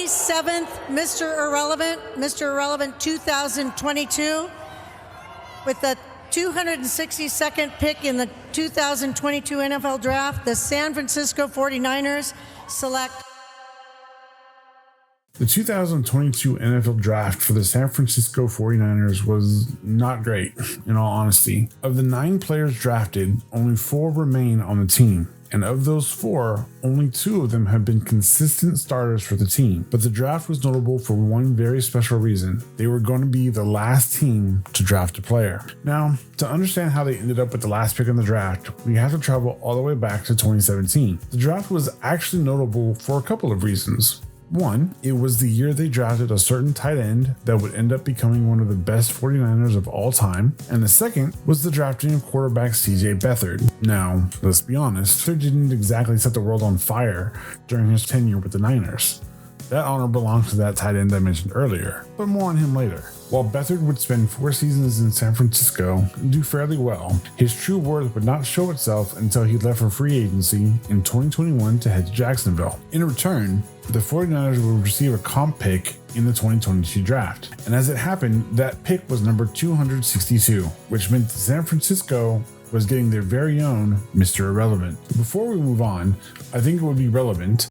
47th Mr. Irrelevant 2022, with the 262nd pick in the 2022 NFL Draft, the San Francisco 49ers select. The 2022 NFL Draft for the San Francisco 49ers was not great, in all honesty. Of the 9 players drafted, only 4 remain on the team. And of those 4, only 2 of them have been consistent starters for the team. But the draft was notable for one very special reason. They were going to be the last team to draft a player. Now, to understand how they ended up with the last pick in the draft, we have to travel all the way back to 2017. The draft was actually notable for a couple of reasons. One, it was the year they drafted a certain tight end that would end up becoming one of the best 49ers of all time. And the second was the drafting of quarterback CJ Beathard. Now, let's be honest, Beathard didn't exactly set the world on fire during his tenure with the Niners. That honor belongs to that tight end I mentioned earlier, but more on him later. While Beathard would spend 4 seasons in San Francisco and do fairly well, his true worth would not show itself until he left for free agency in 2021 to head to Jacksonville. In return, the 49ers would receive a comp pick in the 2022 draft. And as it happened, that pick was number 262, which meant that San Francisco was getting their very own Mr. Irrelevant. Before we move on, I think it would be relevant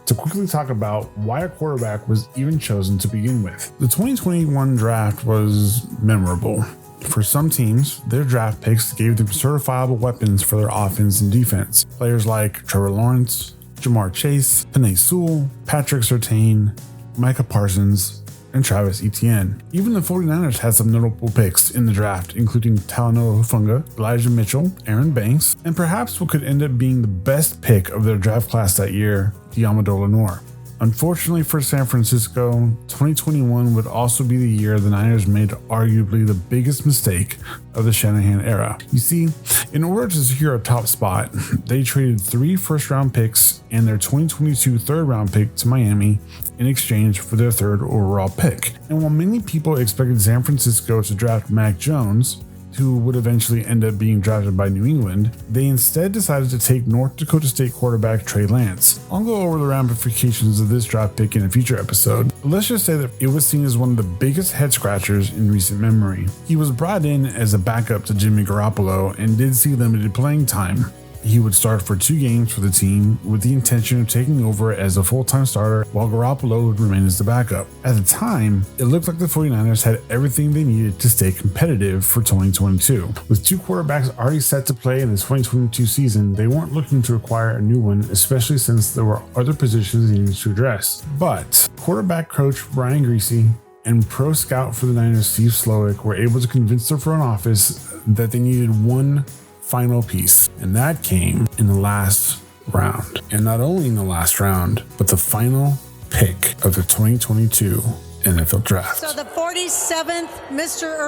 to quickly talk about why a quarterback was even chosen to begin with. The 2021 draft was memorable. For some teams, their draft picks gave them certifiable weapons for their offense and defense. Players like Trevor Lawrence, Jamar Chase, Penei Sewell, Patrick Surtain, Micah Parsons, and Travis Etienne. Even the 49ers had some notable picks in the draft, including Talanoa Hufanga, Elijah Mitchell, Aaron Banks, and perhaps what could end up being the best pick of their draft class that year, Diamador Lenore. Unfortunately for San Francisco, 2021 would also be the year the Niners made arguably the biggest mistake of the Shanahan era. You see, in order to secure a top spot, they traded 3 first-round picks and their 2022 third-round pick to Miami in exchange for their 3rd overall pick. And while many people expected San Francisco to draft Mac Jones, who would eventually end up being drafted by New England, they instead decided to take North Dakota State quarterback Trey Lance. I'll go over the ramifications of this draft pick in a future episode, but let's just say that it was seen as one of the biggest head scratchers in recent memory. He was brought in as a backup to Jimmy Garoppolo and did see limited playing time. He would start for 2 games for the team with the intention of taking over as a full-time starter while Garoppolo would remain as the backup. At the time, it looked like the 49ers had everything they needed to stay competitive for 2022. With 2 quarterbacks already set to play in the 2022 season, they weren't looking to acquire a new one, especially since there were other positions they needed to address. But quarterback coach Brian Griese and pro scout for the Niners Steve Slowick were able to convince the front office that they needed one final piece, and that came in the last round. And not only in the last round, but the final pick of the 2022 NFL Draft. So the 47th Mr.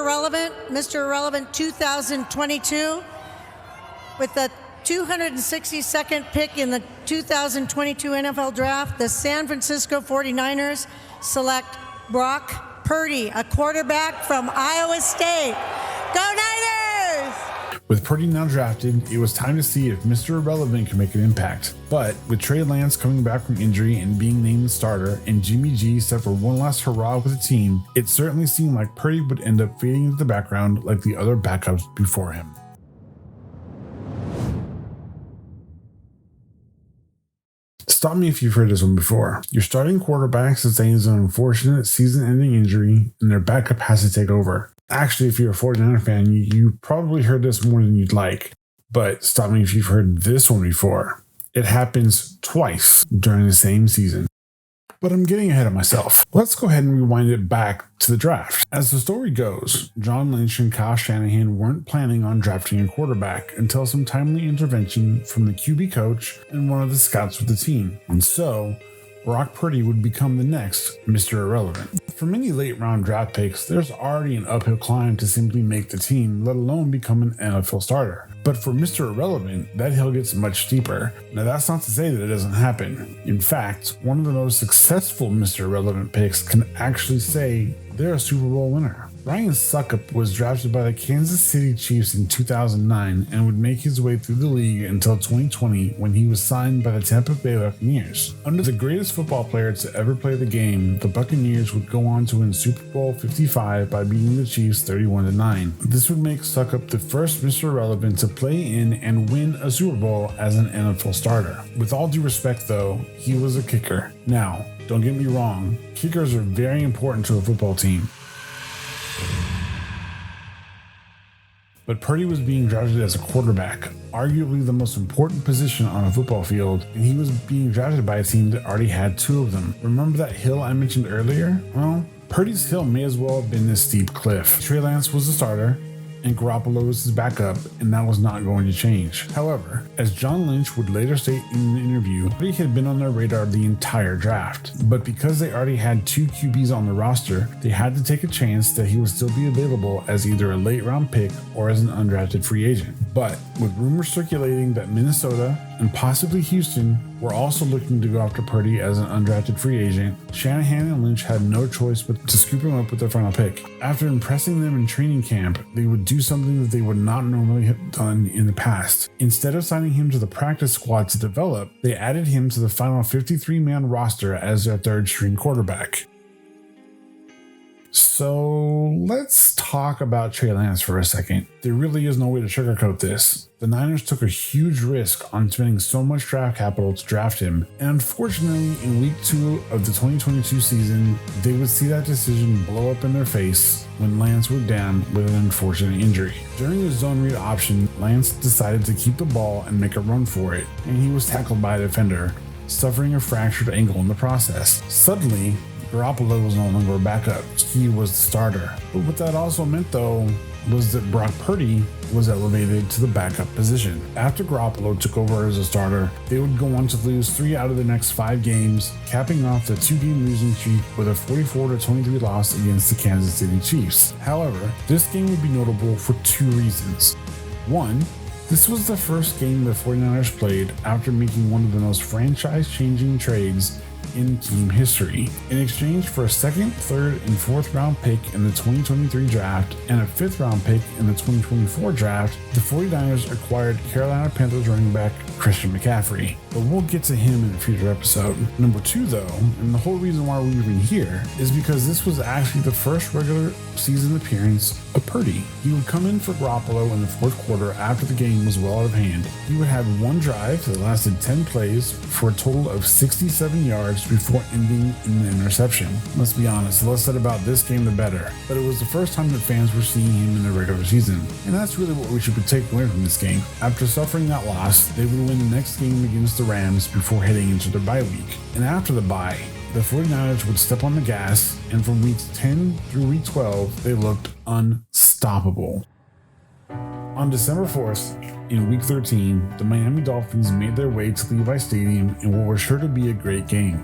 Irrelevant 2022, with the 262nd pick in the 2022 NFL Draft, the San Francisco 49ers select Brock Purdy, a quarterback from Iowa State. Go Niners! With Purdy now drafted, it was time to see if Mr. Irrelevant could make an impact. But with Trey Lance coming back from injury and being named the starter, and Jimmy G set for one last hurrah with the team, it certainly seemed like Purdy would end up fading into the background like the other backups before him. Stop me if you've heard this one before. Your starting quarterback sustains an unfortunate season-ending injury, and their backup has to take over. Actually, if you're a 49er fan, you probably heard this more than you'd like. But stop me if you've heard this one before. It happens twice during the same season. But I'm getting ahead of myself. Let's go ahead and rewind it back to the draft. As the story goes, John Lynch and Kyle Shanahan weren't planning on drafting a quarterback until some timely intervention from the QB coach and one of the scouts with the team. And so, Brock Purdy would become the next Mr. Irrelevant. For many late round draft picks, there's already an uphill climb to simply make the team, let alone become an NFL starter. But for Mr. Irrelevant, that hill gets much steeper. Now that's not to say that it doesn't happen. In fact, one of the most successful Mr. Irrelevant picks can actually say they're a Super Bowl winner. Ryan Suckup was drafted by the Kansas City Chiefs in 2009 and would make his way through the league until 2020 when he was signed by the Tampa Bay Buccaneers. Under the greatest football player to ever play the game, the Buccaneers would go on to win Super Bowl 55 by beating the Chiefs 31-9. This would make Suckup the first Mr. Irrelevant to play in and win a Super Bowl as an NFL starter. With all due respect though, he was a kicker. Now, don't get me wrong, kickers are very important to a football team. But Purdy was being drafted as a quarterback, arguably the most important position on a football field, and he was being drafted by a team that already had two of them. Remember that hill I mentioned earlier? Well, Purdy's hill may as well have been this steep cliff. Trey Lance was the starter, and Garoppolo was his backup, and that was not going to change. However, as John Lynch would later state in an interview, Purdy had been on their radar the entire draft. But because they already had two QBs on the roster, they had to take a chance that he would still be available as either a late round pick or as an undrafted free agent. But with rumors circulating that Minnesota and possibly Houston were also looking to go after Purdy as an undrafted free agent, Shanahan and Lynch had no choice but to scoop him up with their final pick. After impressing them in training camp, they would do something that they would not normally have done in the past. Instead of signing him to the practice squad to develop, they added him to the final 53-man roster as their third string quarterback. So let's talk about Trey Lance for a second. There really is no way to sugarcoat this. The Niners took a huge risk on spending so much draft capital to draft him, and unfortunately in week 2 of the 2022 season, they would see that decision blow up in their face when Lance went down with an unfortunate injury. During the zone read option, Lance decided to keep the ball and make a run for it, and he was tackled by a defender, suffering a fractured ankle in the process. Suddenly, Garoppolo was no longer a backup. He was the starter. But what that also meant, though, was that Brock Purdy was elevated to the backup position. After Garoppolo took over as a starter, they would go on to lose 3 out of the next 5 games, capping off the 2-game losing streak with a 44-23 loss against the Kansas City Chiefs. However, this game would be notable for 2 reasons. One, this was the first game the 49ers played after making one of the most franchise-changing trades in team history. In exchange for a 2nd, 3rd, and 4th round pick in the 2023 draft and a 5th round pick in the 2024 draft, the 49ers acquired Carolina Panthers running back Christian McCaffrey. But we'll get to him in a future episode. Number 2 though, and the whole reason why we're even here, is because this was actually the first regular season appearance of Purdy. He would come in for Garoppolo in the 4th quarter after the game was well out of hand. He would have one drive that lasted 10 plays for a total of 67 yards before ending in an interception. Let's be honest, the less said about this game the better, but it was the first time that fans were seeing him in the regular season, and that's really what we should be taking away from this game. After suffering that loss, they would win the next game against the Rams before heading into their bye week. And after the bye, the 49ers would step on the gas, and from weeks 10 through week 12, they looked unstoppable. On December 4th, in week 13, the Miami Dolphins made their way to Levi Stadium in what was sure to be a great game.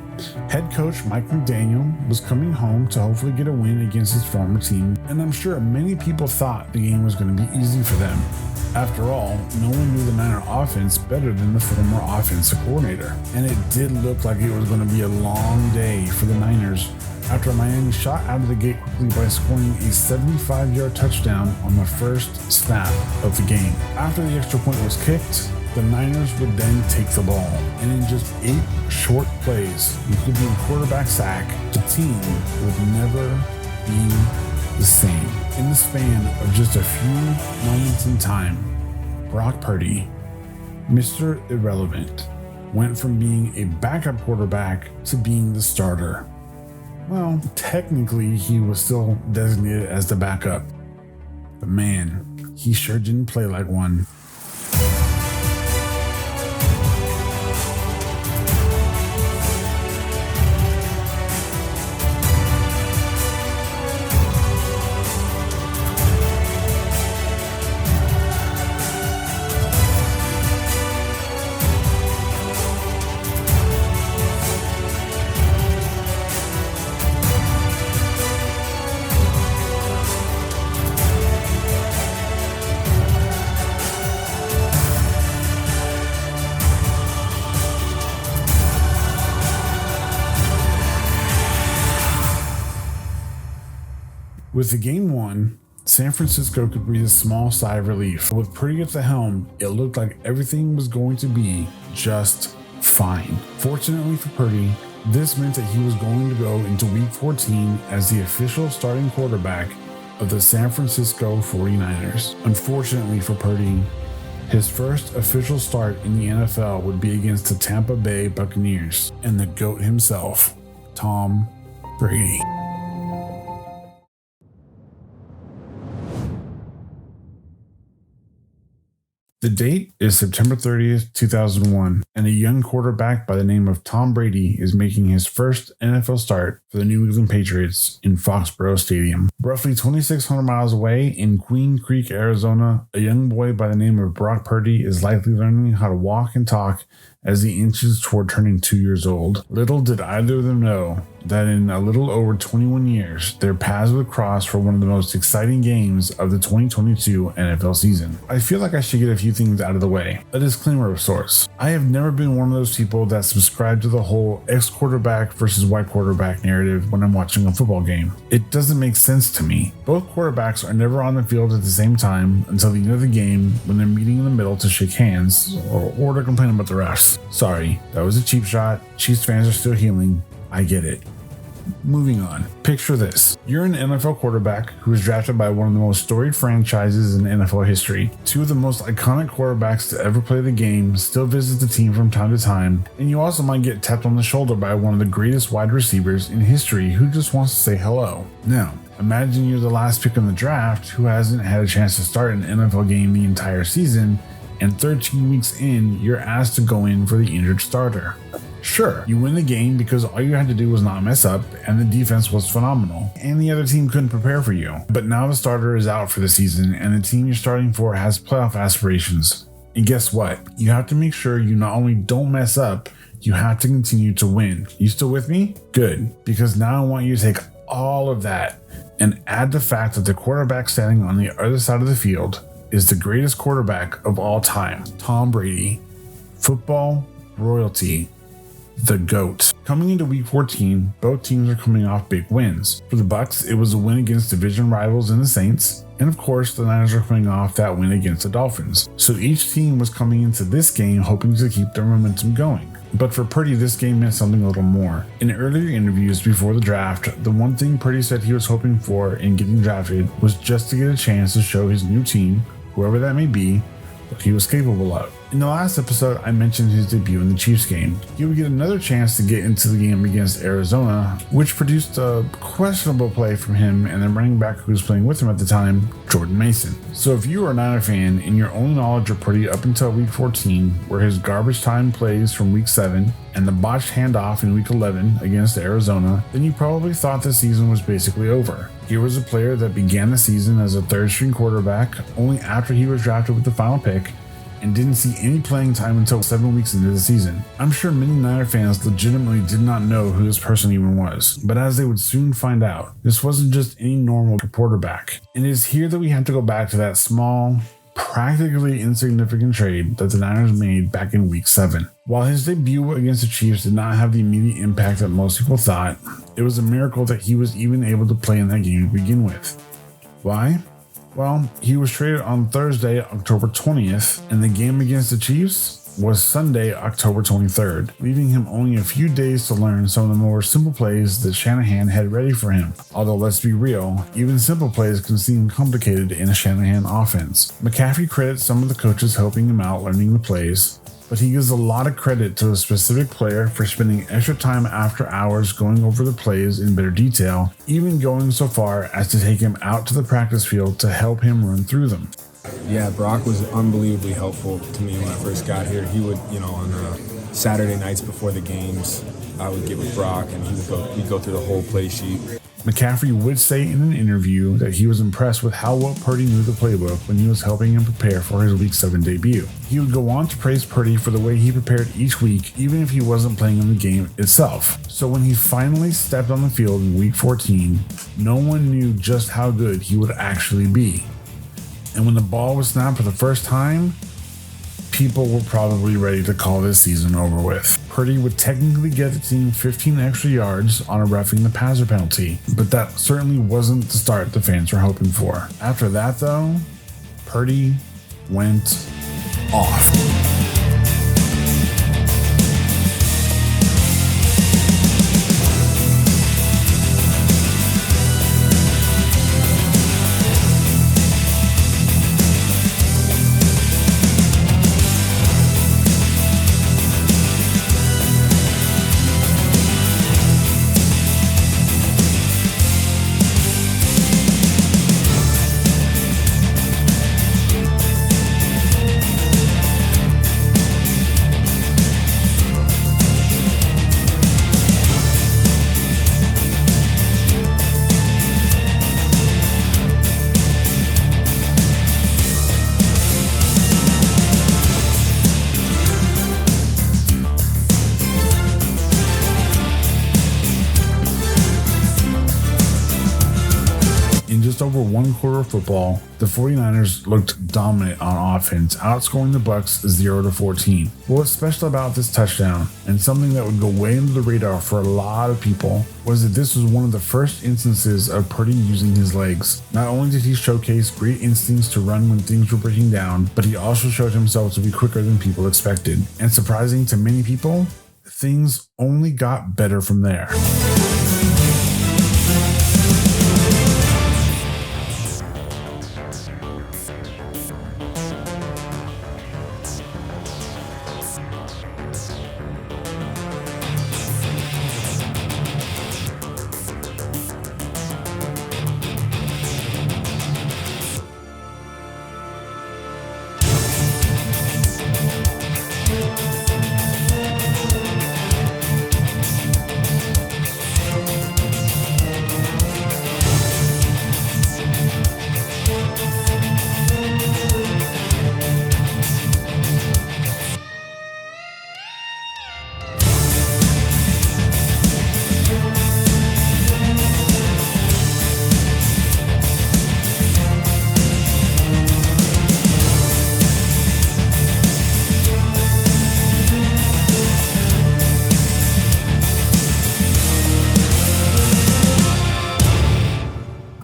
Head coach Mike McDaniel was coming home to hopefully get a win against his former team, and I'm sure many people thought the game was going to be easy for them. After all, no one knew the Niner offense better than the former offensive coordinator, and it did look like it was going to be a long day for the Niners after Miami shot out of the gate quickly by scoring a 75-yard touchdown on the first snap of the game. After the extra point was kicked, the Niners would then take the ball, and in just 8 short plays, including a quarterback sack, the team would never be the same. In the span of just a few moments in time, Brock Purdy, Mr. Irrelevant, went from being a backup quarterback to being the starter. Well, technically, he was still designated as the backup. But man, he sure didn't play like one. With the game won, San Francisco could breathe a small sigh of relief. With Purdy at the helm, it looked like everything was going to be just fine. Fortunately for Purdy, this meant that he was going to go into Week 14 as the official starting quarterback of the San Francisco 49ers. Unfortunately for Purdy, his first official start in the NFL would be against the Tampa Bay Buccaneers and the GOAT himself, Tom Brady. The date is September 30th, 2001, and a young quarterback by the name of Tom Brady is making his first NFL start for the New England Patriots in Foxborough Stadium. Roughly 2,600 miles away in Queen Creek, Arizona, a young boy by the name of Brock Purdy is likely learning how to walk and talk as he inches toward turning 2 years old. Little did either of them know that in a little over 21 years, their paths would cross for one of the most exciting games of the 2022 NFL season. I feel like I should get a few things out of the way. A disclaimer of sorts. I have never been one of those people that subscribe to the whole ex-quarterback versus white quarterback narrative when I'm watching a football game. It doesn't make sense to me. Both quarterbacks are never on the field at the same time until the end of the game when they're meeting in the middle to shake hands or to complain about the refs. Sorry, that was a cheap shot. Chiefs fans are still healing. I get it. Moving on. Picture this. You're an NFL quarterback who was drafted by one of the most storied franchises in NFL history. Two of the most iconic quarterbacks to ever play the game still visit the team from time to time, and you also might get tapped on the shoulder by one of the greatest wide receivers in history who just wants to say hello. Now, imagine you're the last pick in the draft who hasn't had a chance to start an NFL game the entire season, and 13 weeks in, you're asked to go in for the injured starter. Sure, you win the game because all you had to do was not mess up, and the defense was phenomenal, and the other team couldn't prepare for you. But now the starter is out for the season, and the team you're starting for has playoff aspirations. And guess what? You have to make sure you not only don't mess up, you have to continue to win. You still with me? Good, because now I want you to take all of that and add the fact that the quarterback standing on the other side of the field is the greatest quarterback of all time, Tom Brady. Football royalty, the GOAT. Coming into Week 14, both teams are coming off big wins. For the Bucs, it was a win against division rivals in the Saints, and of course, the Niners are coming off that win against the Dolphins. So each team was coming into this game hoping to keep their momentum going. But for Purdy, this game meant something a little more. In earlier interviews before the draft, the one thing Purdy said he was hoping for in getting drafted was just to get a chance to show his new team, whoever that may be, what he was capable of. In the last episode, I mentioned his debut in the Chiefs game. He would get another chance to get into the game against Arizona, which produced a questionable play from him and the running back who was playing with him at the time, Jordan Mason. So if you are a Niner fan and your only knowledge of Purdy up until Week 14 were his garbage time plays from Week 7 and the botched handoff in Week 11 against Arizona, then you probably thought the season was basically over. Here was a player that began the season as a third-string quarterback only after he was drafted with the final pick and didn't see any playing time until 7 weeks into the season. I'm sure many Niner fans legitimately did not know who this person even was, but as they would soon find out, this wasn't just any normal quarterback. And it is here that we have to go back to that small, practically insignificant trade that the Niners made back in Week 7. While his debut against the Chiefs did not have the immediate impact that most people thought, it was a miracle that he was even able to play in that game to begin with. Why? Well, he was traded on Thursday, October 20th, and the game against the Chiefs was Sunday, October 23rd, leaving him only a few days to learn some of the more simple plays that Shanahan had ready for him. Although let's be real, even simple plays can seem complicated in a Shanahan offense. McCaffrey credits some of the coaches helping him out learning the plays, but he gives a lot of credit to a specific player for spending extra time after hours going over the plays in better detail, even going so far as to take him out to the practice field to help him run through them. Yeah, Brock was unbelievably helpful to me when I first got here. He would, on Saturday nights before the games, I would get with Brock and he'd go through the whole play sheet. McCaffrey would say in an interview that he was impressed with how well Purdy knew the playbook when he was helping him prepare for his Week 7 debut. He would go on to praise Purdy for the way he prepared each week, even if he wasn't playing in the game itself. So when he finally stepped on the field in Week 14, no one knew just how good he would actually be. And when the ball was snapped for the first time, people were probably ready to call this season over with. Purdy would technically get the team 15 extra yards on a roughing the passer penalty, but that certainly wasn't the start the fans were hoping for. After that, though, Purdy went off. In just over one quarter of football, the 49ers looked dominant on offense, outscoring the Bucs 0-14. What's special about this touchdown, and something that would go way under the radar for a lot of people, was that this was one of the first instances of Purdy using his legs. Not only did he showcase great instincts to run when things were breaking down, but he also showed himself to be quicker than people expected. And surprising to many people, things only got better from there.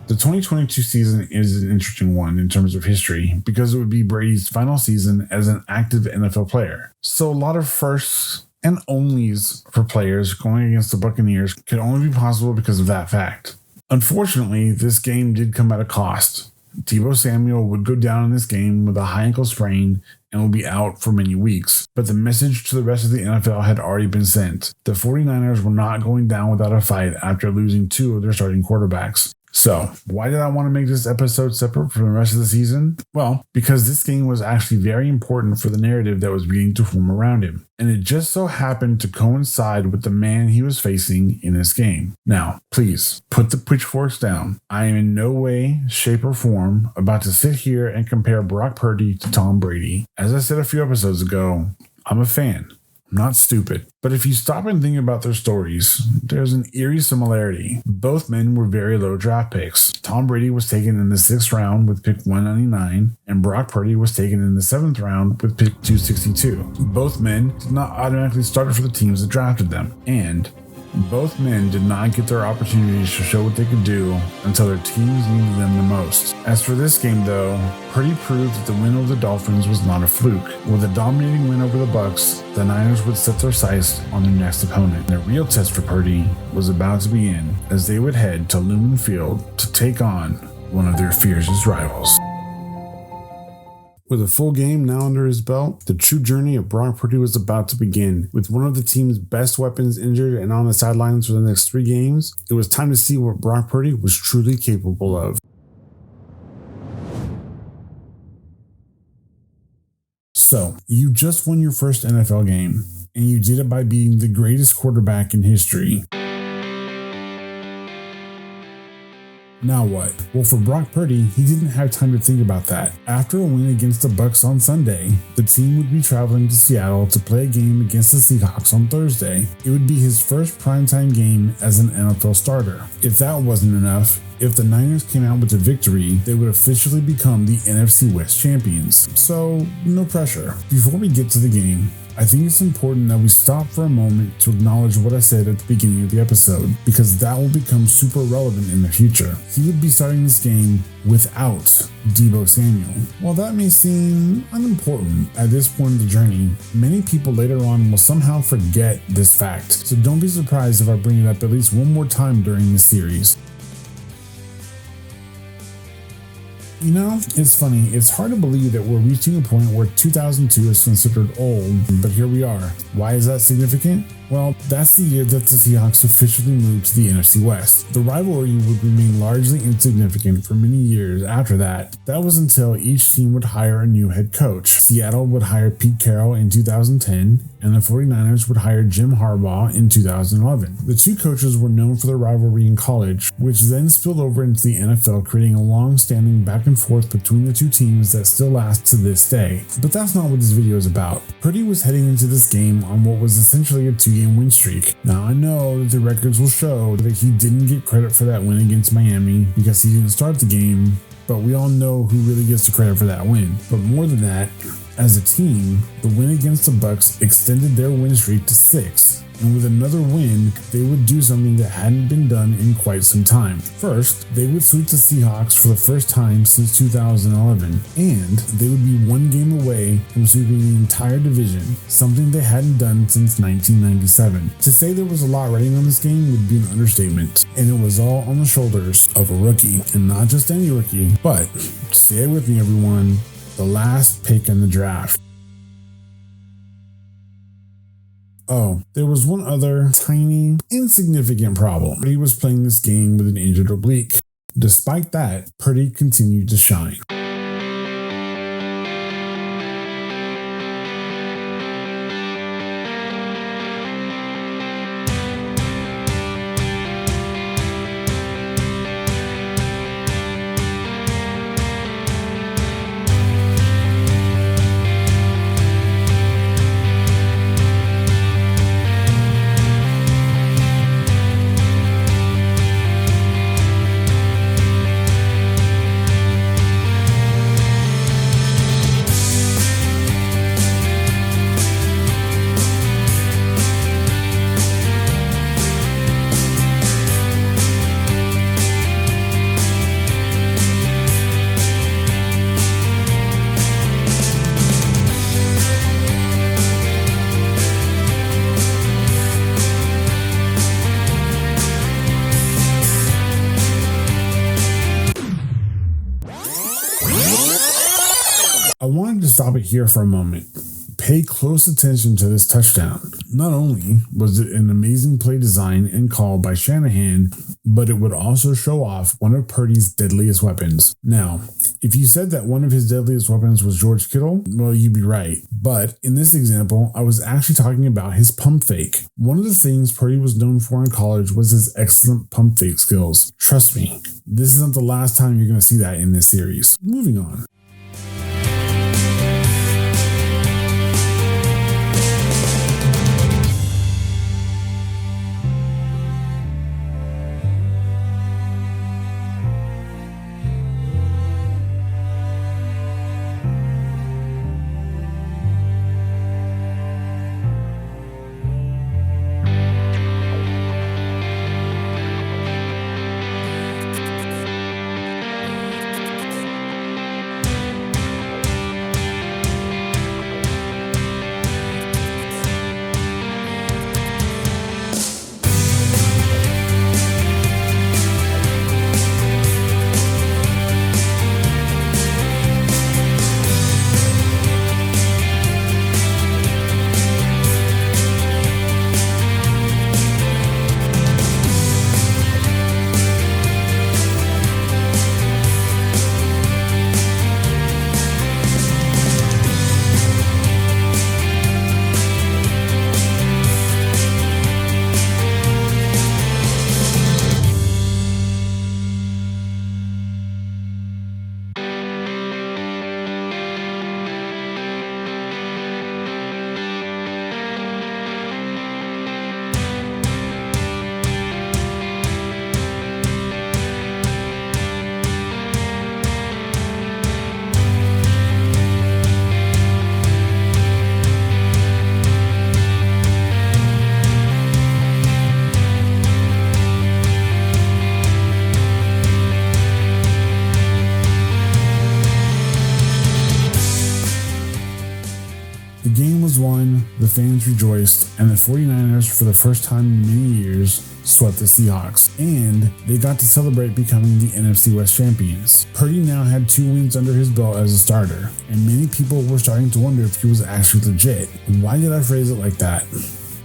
The 2022 season is an interesting one in terms of history because it would be Brady's final season as an active NFL player. So a lot of firsts and onlys for players going against the Buccaneers could only be possible because of that fact. Unfortunately, this game did come at a cost. Deebo Samuel would go down in this game with a high ankle sprain and will be out for many weeks. But the message to the rest of the NFL had already been sent. The 49ers were not going down without a fight after losing two of their starting quarterbacks. So, why did I want to make this episode separate from the rest of the season? Well, because this game was actually very important for the narrative that was beginning to form around him. And it just so happened to coincide with the man he was facing in this game. Now, please, put the pitchforks down. I am in no way, shape, or form about to sit here and compare Brock Purdy to Tom Brady. As I said a few episodes ago, I'm a fan. I'm not stupid. But if you stop and think about their stories, there's an eerie similarity. Both men were very low draft picks. Tom Brady was taken in the 6th round with pick 199, and Brock Purdy was taken in the 7th round with pick 262. Both men did not automatically start for the teams that drafted them, and both men did not get their opportunities to show what they could do until their teams needed them the most. As for this game, though, Purdy proved that the win over the Dolphins was not a fluke. With a dominating win over the Bucs, the Niners would set their sights on their next opponent. The real test for Purdy was about to begin as they would head to Lumen Field to take on one of their fiercest rivals. With a full game now under his belt, the true journey of Brock Purdy was about to begin. With one of the team's best weapons injured and on the sidelines for the next 3 games, it was time to see what Brock Purdy was truly capable of. So, you just won your first NFL game, and you did it by beating the greatest quarterback in history. Now what? Well, for Brock Purdy, he didn't have time to think about that. After a win against the Bucks on Sunday, the team would be traveling to Seattle to play a game against the Seahawks on Thursday. It would be his first primetime game as an NFL starter. If that wasn't enough, if the Niners came out with a victory, they would officially become the NFC West champions. So, no pressure. Before we get to the game, I think it's important that we stop for a moment to acknowledge what I said at the beginning of the episode, because that will become super relevant in the future. He would be starting this game without Deebo Samuel. While that may seem unimportant at this point in the journey, many people later on will somehow forget this fact. So don't be surprised if I bring it up at least one more time during this series. You know, it's funny, it's hard to believe that we're reaching a point where 2002 is considered old, but here we are. Why is that significant? Well, that's the year that the Seahawks officially moved to the NFC West. The rivalry would remain largely insignificant for many years after that. That was until each team would hire a new head coach. Seattle would hire Pete Carroll in 2010, and the 49ers would hire Jim Harbaugh in 2011. The two coaches were known for their rivalry in college, which then spilled over into the NFL, creating a long-standing back and forth between the two teams that still lasts to this day. But that's not what this video is about. Purdy was heading into this game on what was essentially a two-game win streak. Now, I know that the records will show that he didn't get credit for that win against Miami because he didn't start the game, but we all know who really gets the credit for that win. But more than that, as a team, the win against the Bucks extended their win streak to 6. And with another win, they would do something that hadn't been done in quite some time. First, they would sweep the Seahawks for the first time since 2011, and they would be one game away from sweeping the entire division, something they hadn't done since 1997. To say there was a lot riding on this game would be an understatement, and it was all on the shoulders of a rookie, and not just any rookie, but, say it with me everyone, the last pick in the draft. Oh, there was one other tiny, insignificant problem. Purdy was playing this game with an injured oblique. Despite that, Purdy continued to shine. I wanted to stop it here for a moment. Pay close attention to this touchdown. Not only was it an amazing play design and call by Shanahan, but it would also show off one of Purdy's deadliest weapons. Now, if you said that one of his deadliest weapons was George Kittle, well, you'd be right. But in this example, I was actually talking about his pump fake. One of the things Purdy was known for in college was his excellent pump fake skills. Trust me, this isn't the last time you're going to see that in this series. Moving on. The game was won, the fans rejoiced, and the 49ers, for the first time in many years, swept the Seahawks, and they got to celebrate becoming the NFC West champions. Purdy now had 2 wins under his belt as a starter, and many people were starting to wonder if he was actually legit. Why did I phrase it like that?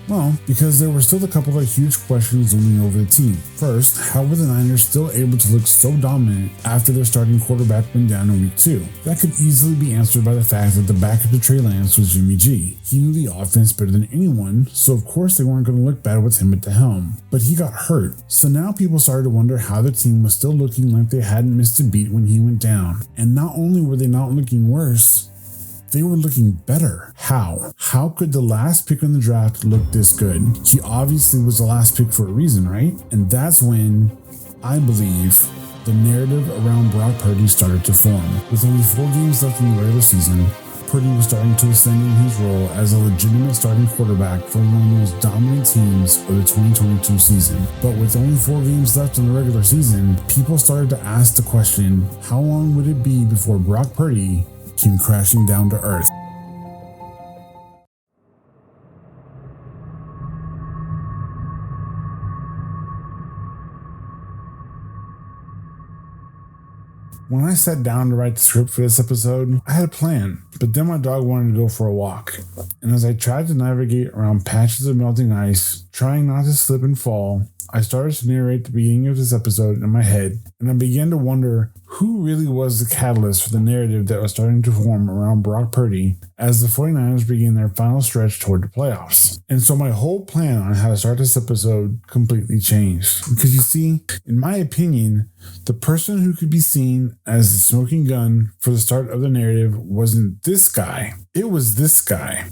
Well, because there were still a couple of huge questions looming over the team. First, how were the Niners still able to look so dominant after their starting quarterback went down in week 2? That could easily be answered by the fact that the backup to Trey Lance was Jimmy G. He knew the offense better than anyone, so of course they weren't going to look bad with him at the helm. But he got hurt, so now people started to wonder how the team was still looking like they hadn't missed a beat when he went down. And not only were they not looking worse, they were looking better. How? How could the last pick in the draft look this good? He obviously was the last pick for a reason, right? And that's when, I believe, the narrative around Brock Purdy started to form. With only 4 games left in the regular season, Purdy was starting to ascend in his role as a legitimate starting quarterback for one of the most dominant teams of the 2022 season. But with only 4 games left in the regular season, people started to ask the question, how long would it be before Brock Purdy came crashing down to earth? When I sat down to write the script for this episode, I had a plan, but then my dog wanted to go for a walk. And as I tried to navigate around patches of melting ice, trying not to slip and fall, I started to narrate the beginning of this episode in my head, and I began to wonder who really was the catalyst for the narrative that was starting to form around Brock Purdy as the 49ers began their final stretch toward the playoffs. And so my whole plan on how to start this episode completely changed. Because you see, in my opinion, the person who could be seen as the smoking gun for the start of the narrative wasn't this guy. It was this guy.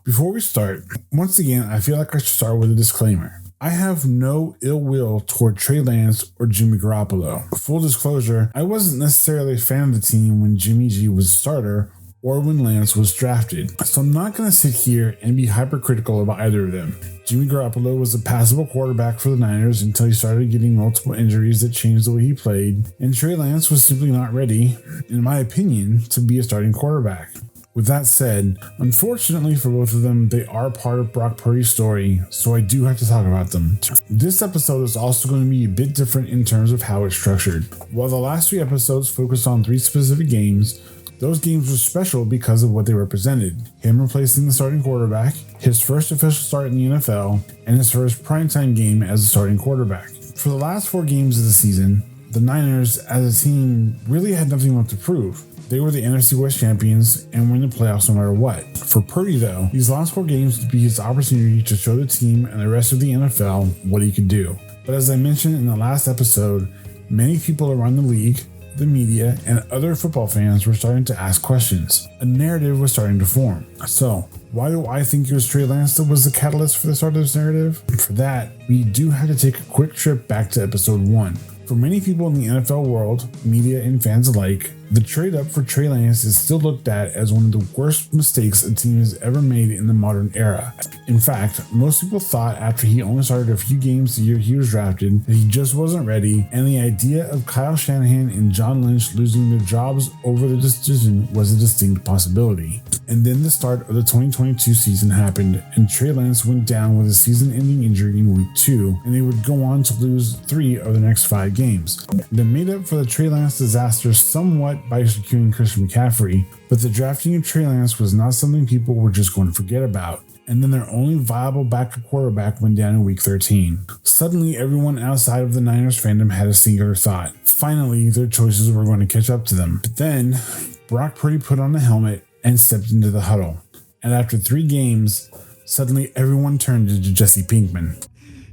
Before we start, once again, I feel like I should start with a disclaimer. I have no ill will toward Trey Lance or Jimmy Garoppolo. Full disclosure, I wasn't necessarily a fan of the team when Jimmy G was a starter or when Lance was drafted, so I'm not going to sit here and be hypercritical about either of them. Jimmy Garoppolo was a passable quarterback for the Niners until he started getting multiple injuries that changed the way he played, and Trey Lance was simply not ready, in my opinion, to be a starting quarterback. With that said, unfortunately for both of them, they are part of Brock Purdy's story, so I do have to talk about them. This episode is also going to be a bit different in terms of how it's structured. While the last 3 episodes focused on 3 specific games, those games were special because of what they represented. Him replacing the starting quarterback, his first official start in the NFL, and his first primetime game as a starting quarterback. For the last 4 games of the season, the Niners as a team really had nothing left to prove. They were the NFC West champions and win the playoffs no matter what. For Purdy, though, these last 4 games would be his opportunity to show the team and the rest of the NFL what he could do. But as I mentioned in the last episode, many people around the league, the media, and other football fans were starting to ask questions. A narrative was starting to form. So, why do I think it was Trey Lance that was the catalyst for the start of this narrative? For that, we do have to take a quick trip back to episode 1. For many people in the NFL world, media and fans alike, the trade up for Trey Lance is still looked at as one of the worst mistakes a team has ever made in the modern era. In fact, most people thought after he only started a few games the year he was drafted that he just wasn't ready, and the idea of Kyle Shanahan and John Lynch losing their jobs over the decision was a distinct possibility. And then the start of the 2022 season happened, and Trey Lance went down with a season-ending injury in week 2, and they would go on to lose 3 of the next 5 games. They made up for the Trey Lance disaster somewhat by securing Christian McCaffrey, but the drafting of Trey Lance was not something people were just going to forget about. And then their only viable backup quarterback went down in week 13. Suddenly, everyone outside of the Niners fandom had a singular thought. Finally, their choices were going to catch up to them. But then, Brock Purdy put on the helmet and stepped into the huddle. And after 3 games, suddenly everyone turned into Jesse Pinkman.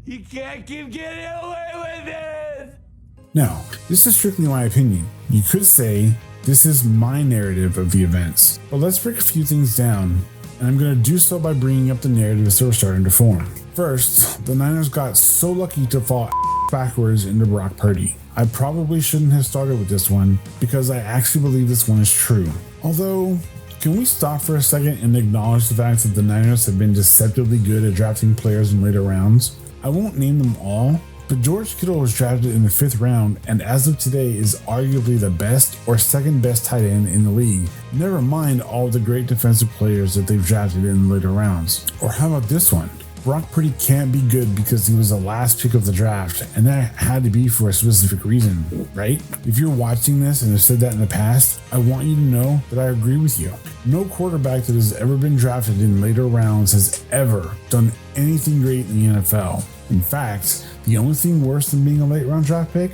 You can't keep getting away with it! Now, this is strictly my opinion. You could say this is my narrative of the events. But let's break a few things down, and I'm going to do so by bringing up the narratives that were starting to form. First, the Niners got so lucky to fall backwards into Brock Purdy. I probably shouldn't have started with this one because I actually believe this one is true. Although, can we stop for a second and acknowledge the fact that the Niners have been deceptively good at drafting players in later rounds? I won't name them all, But George Kittle was drafted in the 5th round and as of today is arguably the best or second best tight end in the league. Never mind all the great defensive players that they've drafted in the later rounds. Or how about this one? Brock Purdy can't be good because he was the last pick of the draft, and that had to be for a specific reason, right? If you're watching this and have said that in the past, I want you to know that I agree with you. No quarterback that has ever been drafted in later rounds has ever done anything great in the NFL. In fact, the only thing worse than being a late round draft pick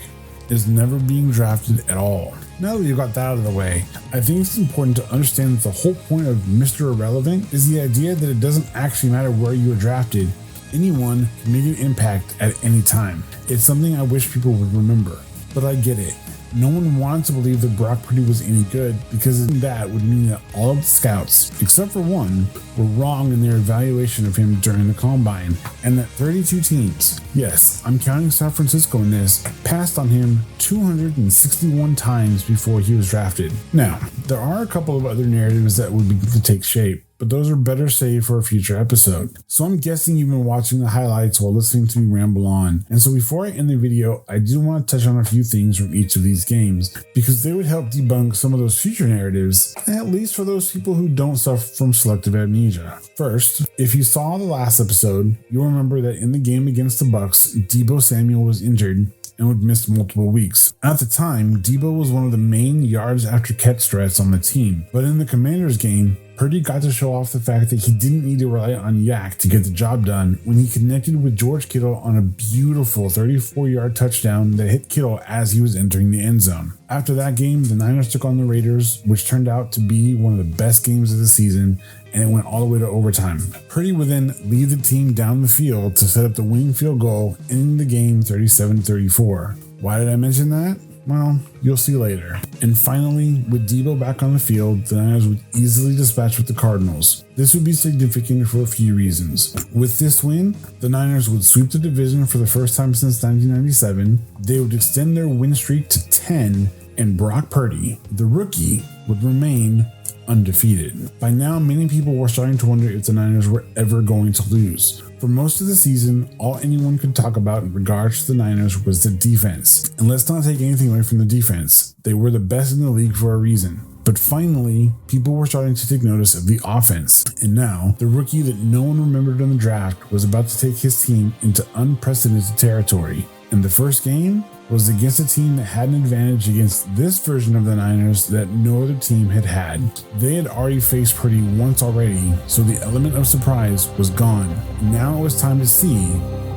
is never being drafted at all. Now that you've got that out of the way, I think it's important to understand that the whole point of Mr. Irrelevant is the idea that it doesn't actually matter where you were drafted. Anyone can make an impact at any time. It's something I wish people would remember, but I get it. No one wanted to believe that Brock Purdy was any good because that would mean that all of the scouts, except for one, were wrong in their evaluation of him during the combine, and that 32 teams, yes, I'm counting San Francisco in this, passed on him 261 times before he was drafted. Now, there are a couple of other narratives that would begin to take shape, but those are better saved for a future episode. So I'm guessing you've been watching the highlights while listening to me ramble on. And so before I end the video, I do want to touch on a few things from each of these games because they would help debunk some of those future narratives, at least for those people who don't suffer from selective amnesia. First, if you saw the last episode, you'll remember that in the game against the Bucks, Deebo Samuel was injured and would miss multiple weeks. At the time, Deebo was one of the main yards after catch threats on the team, but in the Commanders game, Purdy got to show off the fact that he didn't need to rely on Yak to get the job done when he connected with George Kittle on a beautiful 34-yard touchdown that hit Kittle as he was entering the end zone. After that game, the Niners took on the Raiders, which turned out to be one of the best games of the season, and it went all the way to overtime. Purdy would then lead the team down the field to set up the winning field goal, ending the game 37-34. Why did I mention that? Well, you'll see later. And finally, with Deebo back on the field, the Niners would easily dispatch with the Cardinals. This would be significant for a few reasons. With this win, the Niners would sweep the division for the first time since 1997. They would extend their win streak to 10, and Brock Purdy, the rookie, would remain undefeated. By now, many people were starting to wonder if the Niners were ever going to lose. For most of the season, all anyone could talk about in regards to the Niners was the defense. And let's not take anything away from the defense. They were the best in the league for a reason. But finally, people were starting to take notice of the offense. And now, the rookie that no one remembered in the draft was about to take his team into unprecedented territory. And the first game was against a team that had an advantage against this version of the Niners that no other team had had. They had already faced Purdy once already, so the element of surprise was gone. Now it was time to see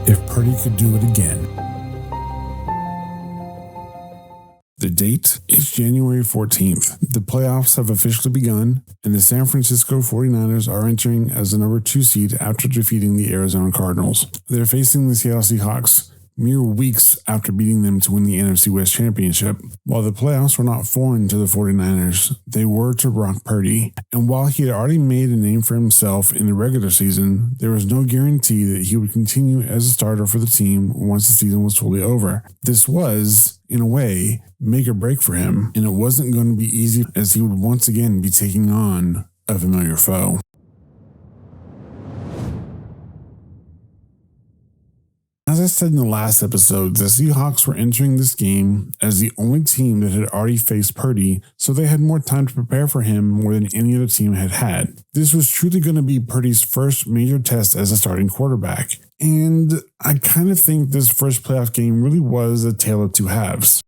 if Purdy could do it again. The date is January 14th. The playoffs have officially begun, and the San Francisco 49ers are entering as the number 2 seed after defeating the Arizona Cardinals. They're facing the Seattle Seahawks mere weeks after beating them to win the NFC West Championship. While the playoffs were not foreign to the 49ers, they were to Brock Purdy. And while he had already made a name for himself in the regular season, there was no guarantee that he would continue as a starter for the team once the season was fully over. This was, in a way, make or break for him, and it wasn't going to be easy as he would once again be taking on a familiar foe. As I said in the last episode, the Seahawks were entering this game as the only team that had already faced Purdy, so they had more time to prepare for him more than any other team had had. This was truly going to be Purdy's first major test as a starting quarterback, and I kind of think this first playoff game really was a tale of two halves.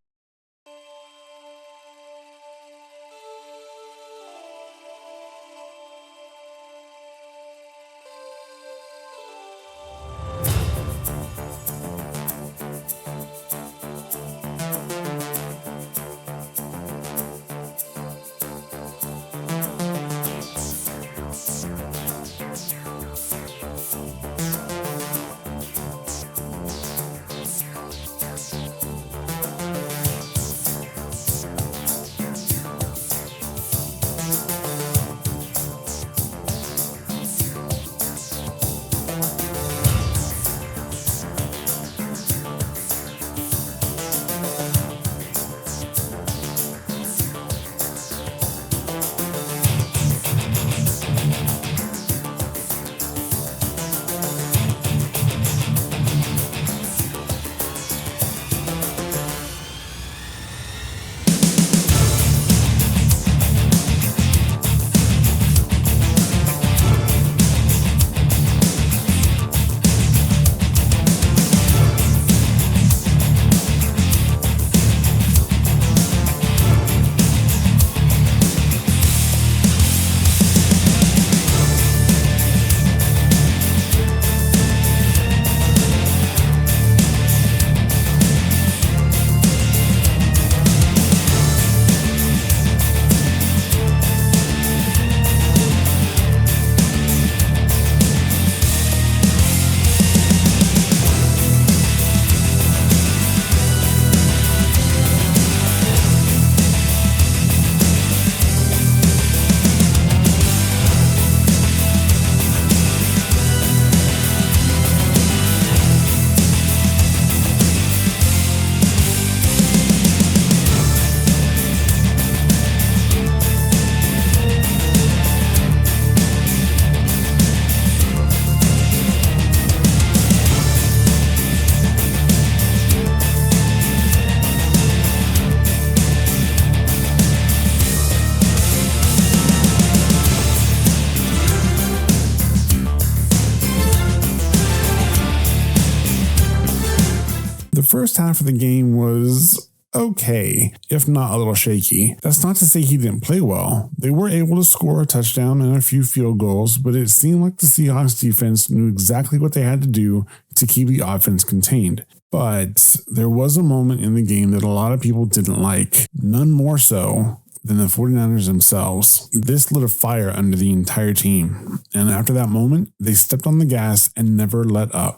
first half of the game was okay, if not a little shaky. That's not to say he didn't play well. They were able to score a touchdown and a few field goals, but it seemed like the Seahawks defense knew exactly what they had to do to keep the offense contained. But there was a moment in the game that a lot of people didn't like, none more so than the 49ers themselves. This lit a fire under the entire team. And after that moment, they stepped on the gas and never let up.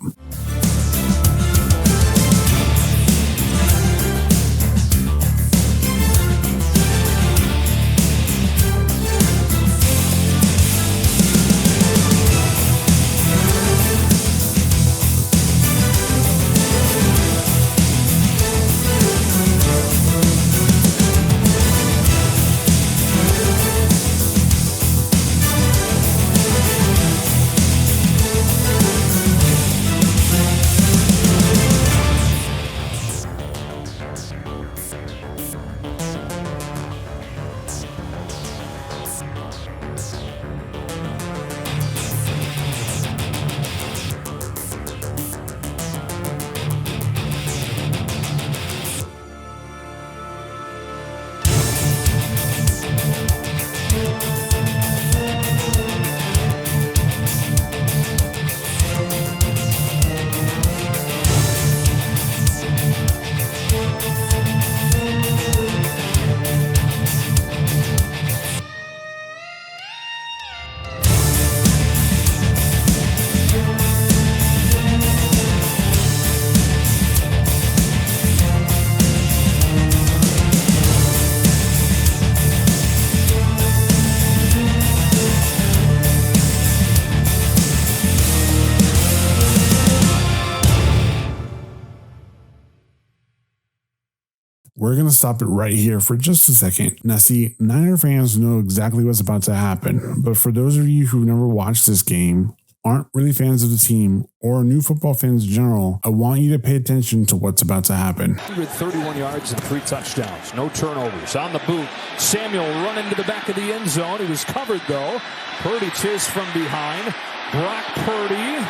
We're going to stop it right here for just a second. Now see, Niner fans know exactly what's about to happen, but for those of you who've never watched this game, aren't really fans of the team, or new football fans in general, I want you to pay attention to what's about to happen. 131 yards and 3 touchdowns. No turnovers. On the boot, Samuel running to the back of the end zone. He was covered though. Purdy chased from behind. Brock Purdy.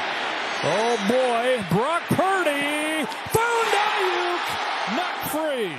Oh boy, Brock Purdy found Ayuk, not free.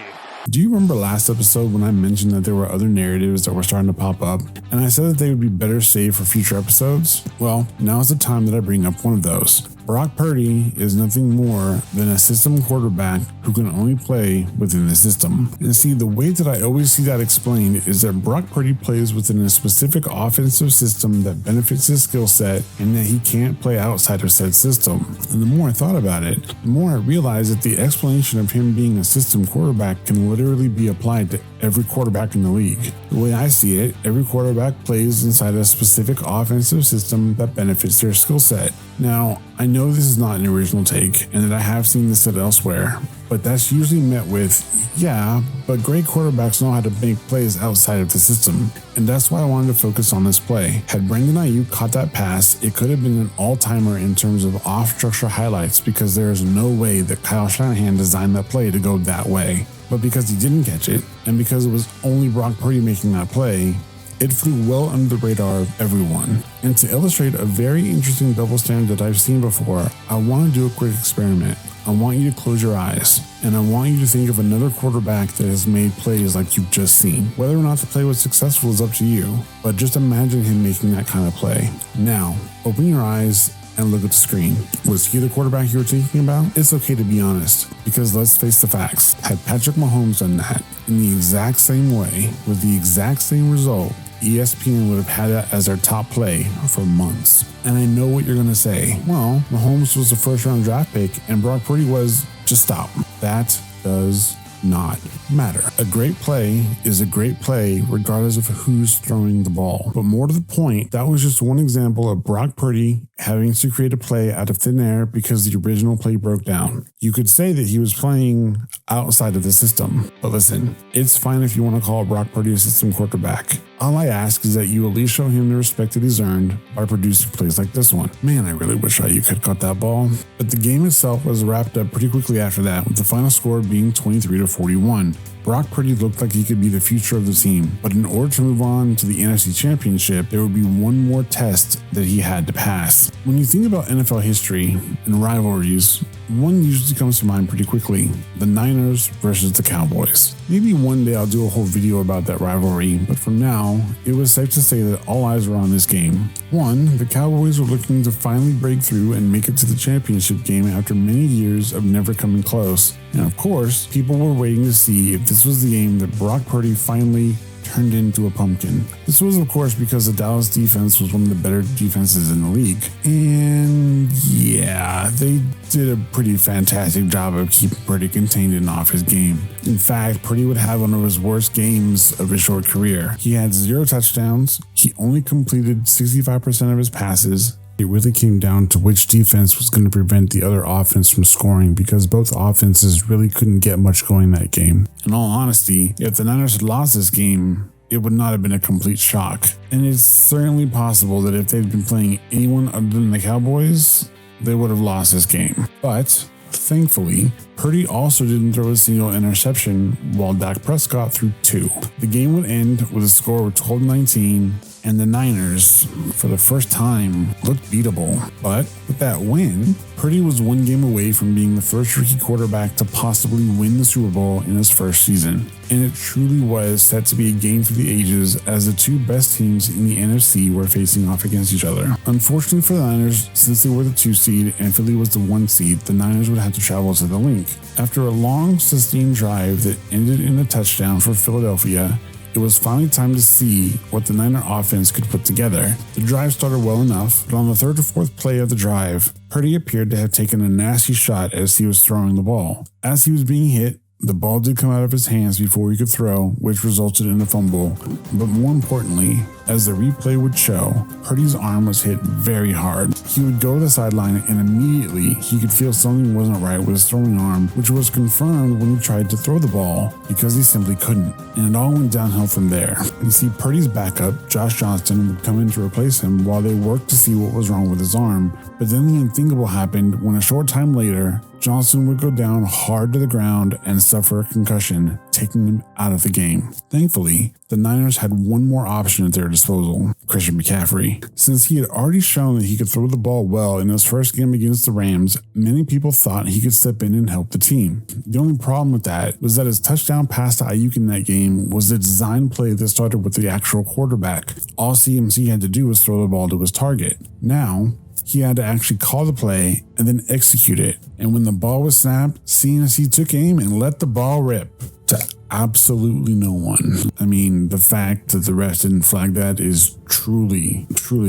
Do you remember last episode when I mentioned that there were other narratives that were starting to pop up, and I said that they would be better saved for future episodes? Well, now is the time that I bring up one of those. Brock Purdy is nothing more than a system quarterback who can only play within the system. And see, the way that I always see that explained is that Brock Purdy plays within a specific offensive system that benefits his skill set and that he can't play outside of said system. And the more I thought about it, the more I realized that the explanation of him being a system quarterback can literally be applied to every quarterback in the league. The way I see it, every quarterback plays inside a specific offensive system that benefits their skill set. Now, I know this is not an original take and that I have seen this said elsewhere, but that's usually met with, yeah, but great quarterbacks know how to make plays outside of the system. And that's why I wanted to focus on this play. Had Brandon Ayuk caught that pass, it could have been an all-timer in terms of off-structure highlights because there is no way that Kyle Shanahan designed that play to go that way. But because he didn't catch it, and because it was only Brock Purdy making that play, it flew well under the radar of everyone. And to illustrate a very interesting double standard that I've seen before, I want to do a quick experiment. I want you to close your eyes, and I want you to think of another quarterback that has made plays like you've just seen. Whether or not the play was successful is up to you, but just imagine him making that kind of play. Now, open your eyes and look at the screen. Was he the quarterback you were thinking about? It's okay to be honest, because let's face the facts. Had Patrick Mahomes done that in the exact same way, with the exact same result, ESPN would have had that as their top play for months. And I know what you're going to say. Well, Mahomes was the first round draft pick and Brock Purdy was. Just stop. That does not matter. A great play is a great play regardless of who's throwing the ball. But more to the point, that was just one example of Brock Purdy having to create a play out of thin air because the original play broke down. You could say that he was playing outside of the system, but listen, it's fine if you want to call Brock Purdy a system quarterback. All I ask is that you at least show him the respect that he's earned by producing plays like this one. Man, I really wish Ayuk had caught that ball. But the game itself was wrapped up pretty quickly after that, with the final score being 23-41. Brock Purdy looked like he could be the future of the team, but in order to move on to the NFC Championship, there would be one more test that he had to pass. When you think about NFL history and rivalries, one usually comes to mind pretty quickly: the Niners versus the Cowboys. Maybe one day I'll do a whole video about that rivalry, but for now, it was safe to say that all eyes were on this game. One, the Cowboys were looking to finally break through and make it to the championship game after many years of never coming close. And of course, people were waiting to see if this was the game that Brock Purdy finally turned into a pumpkin. This was, of course, because the Dallas defense was one of the better defenses in the league. And yeah, they did a pretty fantastic job of keeping Purdy contained and off his game. In fact, Purdy would have one of his worst games of his short career. He had 0 touchdowns. He only completed 65% of his passes. It really came down to which defense was going to prevent the other offense from scoring, because both offenses really couldn't get much going that game. In all honesty, if the Niners had lost this game, it would not have been a complete shock. And it's certainly possible that if they'd been playing anyone other than the Cowboys, they would have lost this game. But thankfully, Purdy also didn't throw a single interception, while Dak Prescott threw 2. The game would end with a score of 12-19, and the Niners, for the first time, looked beatable. But with that win, Purdy was one game away from being the first rookie quarterback to possibly win the Super Bowl in his first season. And it truly was set to be a game for the ages, as the two best teams in the NFC were facing off against each other. Unfortunately for the Niners, since they were the 2 seed and Philly was the 1 seed, the Niners would have to travel to the Link. After a long, sustained drive that ended in a touchdown for Philadelphia, it was finally time to see what the Niner offense could put together. The drive started well enough, but on the 3rd or 4th play of the drive, Purdy appeared to have taken a nasty shot as he was throwing the ball. As he was being hit, the ball did come out of his hands before he could throw, which resulted in a fumble. But more importantly, as the replay would show, Purdy's arm was hit very hard. He would go to the sideline, and immediately he could feel something wasn't right with his throwing arm, which was confirmed when he tried to throw the ball, because he simply couldn't. And it all went downhill from there. You see, Purdy's backup, Josh Johnston, would come in to replace him while they worked to see what was wrong with his arm. But then the unthinkable happened when a short time later, Johnson would go down hard to the ground and suffer a concussion, taking him out of the game. Thankfully, the Niners had one more option at their disposal: Christian McCaffrey. Since he had already shown that he could throw the ball well in his first game against the Rams, many people thought he could step in and help the team. The only problem with that was that his touchdown pass to Ayuk in that game was the design play that started with the actual quarterback. All CMC had to do was throw the ball to his target. Now, he had to actually call the play and then execute it. And when the ball was snapped, CMC took aim and let the ball rip to absolutely no one. I mean, the fact that the refs didn't flag that is truly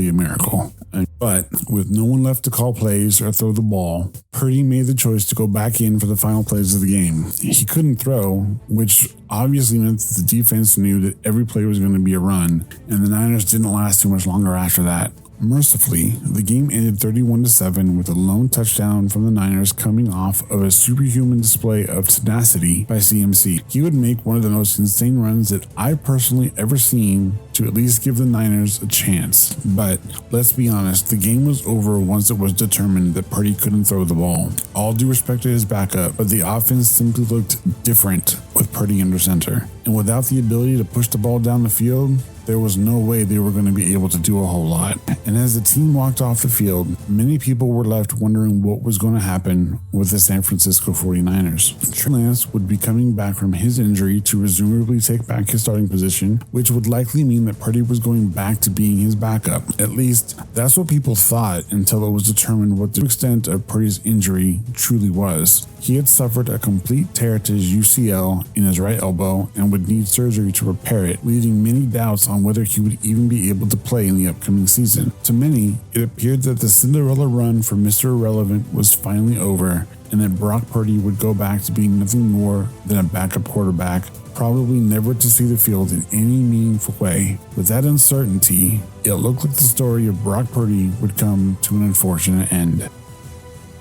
a miracle. But with no one left to call plays or throw the ball, Purdy made the choice to go back in for the final plays of the game. He couldn't throw, which obviously meant that the defense knew that every play was going to be a run, and the Niners didn't last too much longer after that. Mercifully, the game ended 31-7 with a lone touchdown from the Niners coming off of a superhuman display of tenacity by CMC. He would make one of the most insane runs that I've personally ever seen to at least give the Niners a chance. But let's be honest, the game was over once it was determined that Purdy couldn't throw the ball. All due respect to his backup, but the offense simply looked different with Purdy under center. And without the ability to push the ball down the field, there was no way they were going to be able to do a whole lot. And as the team walked off the field, many people were left wondering what was going to happen with the San Francisco 49ers. Trey Lance would be coming back from his injury to presumably take back his starting position, which would likely mean that Purdy was going back to being his backup. At least, that's what people thought until it was determined what the extent of Purdy's injury truly was. He had suffered a complete tear to his UCL in his right elbow and would need surgery to repair it, leaving many doubts on whether he would even be able to play in the upcoming season. To many, it appeared that the Cinderella run for Mr. Irrelevant was finally over, and that Brock Purdy would go back to being nothing more than a backup quarterback, probably never to see the field in any meaningful way. With that uncertainty, it looked like the story of Brock Purdy would come to an unfortunate end.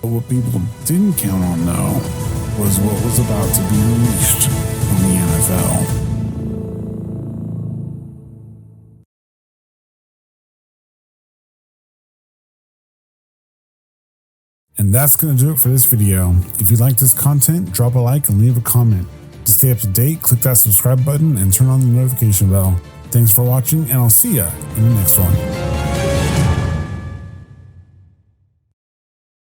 But what people didn't count on, though, was what was about to be unleashed on the NFL. And that's going to do it for this video. If you like this content, drop a like and leave a comment. To stay up to date, click that subscribe button and turn on the notification bell. Thanks for watching, and I'll see ya in the next one.